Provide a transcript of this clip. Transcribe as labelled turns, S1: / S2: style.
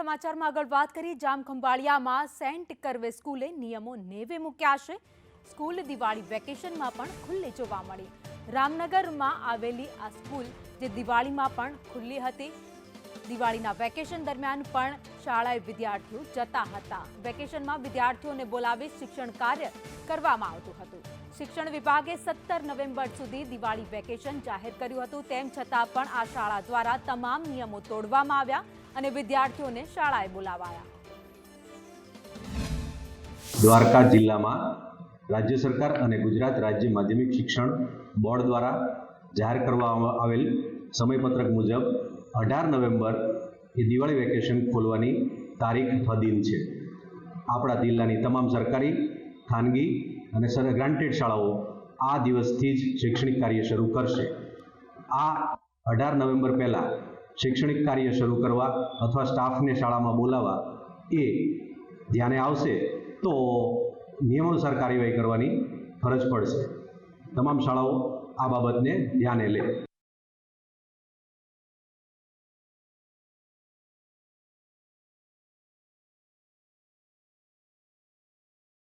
S1: સમાચારમાં આગળ વાત કરી જામખંભાળિયામાં સેન્ટ કર્વે સ્કૂલે નિયમો નેવે મૂક્યા છે। સ્કૂલ દિવાળી વેકેશનમાં પણ ખુલ્લી જોવા મળી। રામનગરમાં આવેલી આ સ્કૂલ જે દિવાળીમાં પણ ખુલ્લી હતી। દિવાળીના વેકેશન દરમિયાન પણ શાળાએ વિદ્યાર્થીઓ જતા હતા। વેકેશનમાં વિદ્યાર્થીઓને બોલાવી શિક્ષણ કાર્ય કરવામાં આવતું હતું। શિક્ષણ વિભાગે 17 નવેમ્બર સુધી દિવાળી વેકેશન જાહેર કર્યું હતું। તેમ છતાં પણ આ શાળા દ્વારા તમામ નિયમો તોડવામાં આવ્યા અને વિદ્યાર્થીઓને શાળાએ બોલાવાયા।
S2: દ્વારકા જિલ્લામાં રાજ્ય સરકાર અને ગુજરાત રાજ્ય માધ્યમિક શિક્ષણ બોર્ડ દ્વારા જાહેર કરવામાં આવેલ સમયપત્રક મુજબ 18 નવેમ્બર એ દિવાળી વેકેશન ખોલવાની તારીખ અથવા દિન છે। આપણા જિલ્લાની તમામ સરકારી, ખાનગી અને ગ્રાન્ટેડ શાળાઓ આ દિવસથી જ શૈક્ષણિક કાર્ય શરૂ કરશે। આ 18 નવેમ્બર પહેલાં શૈક્ષણિક કાર્ય શરૂ કરવા અથવા સ્ટાફને શાળામાં બોલાવવા એ ધ્યાને આવશે તો નિયમાનુસાર કાર્યવાહી કરવાની ફરજ પડશે। તમામ શાળાઓ આ બાબતને ધ્યાને લે।